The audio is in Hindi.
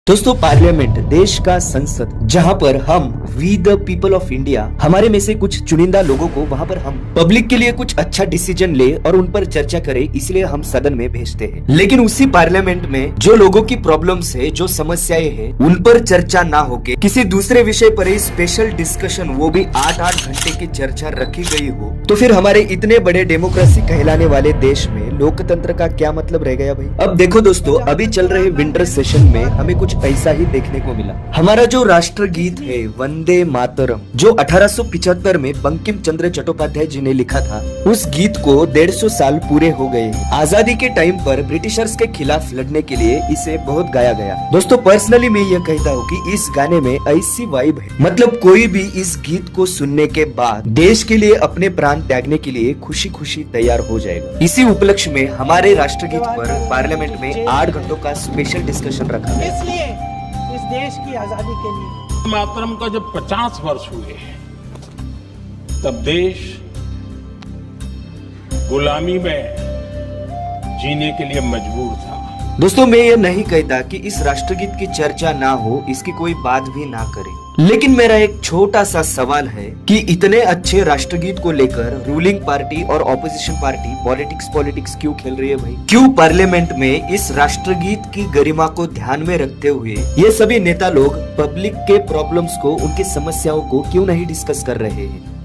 दोस्तों, पार्लियामेंट देश का संसद, जहां पर हम we the people of India, हमारे में से कुछ चुनिंदा लोगों को वहां पर हम पब्लिक के लिए कुछ अच्छा डिसीजन ले और उन पर चर्चा करें, इसलिए हम सदन में भेजते हैं। लेकिन उसी पार्लियामेंट में जो लोगों की प्रॉब्लम्स है, जो समस्याएं हैं, उन पर चर्चा ना होके किसी दूसरे विषय पर ही स्पेशल डिस्कशन, वो भी 8-8 घंटे की चर्चा रखी गई हो, तो फिर हमारे इतने बड़े डेमोक्रेसी कहलाने वाले देश में लोकतंत्र का क्या मतलब रह गया भाई। अब देखो दोस्तों, अभी चल रहे विंटर सेशन में हमें कुछ ऐसा ही देखने को मिला। हमारा जो राष्ट्रगीत है वंदे मातरम, जो 1875 में बंकिम चंद्र चट्टोपाध्याय जी ने लिखा था, उस गीत को 150 साल पूरे हो गए हैं। आजादी के टाइम पर ब्रिटिशर्स के खिलाफ लड़ने के लिए इसे बहुत गाया गया। दोस्तों, पर्सनली मैं यह कहता हूँ कि इस गाने में ऐसी वाइब है, मतलब कोई भी इस गीत को सुनने के बाद देश के लिए अपने प्राण त्यागने के लिए खुशी खुशी तैयार हो जाएगा। इसी उपलक्ष्य में हमारे राष्ट्रगीत पर पार्लियामेंट में 8 घंटों का स्पेशल डिस्कशन रखा गया। इसलिए इस देश की आजादी के लिए मातरम का जब 50 वर्ष हुए तब देश गुलामी में जीने के लिए मजबूर था। दोस्तों, मैं ये नहीं कहता कि इस राष्ट्रगीत की चर्चा ना हो, इसकी कोई बात भी ना करे, लेकिन मेरा एक छोटा सा सवाल है कि इतने अच्छे राष्ट्रगीत को लेकर रूलिंग पार्टी और ऑपोजिशन पार्टी पॉलिटिक्स क्यों खेल रही है भाई? क्यों पार्लियामेंट में इस राष्ट्रगीत की गरिमा को ध्यान में रखते हुए ये सभी नेता लोग पब्लिक के प्रॉब्लम्स को, उनकी समस्याओं को क्यों नहीं डिस्कस कर रहे हैं?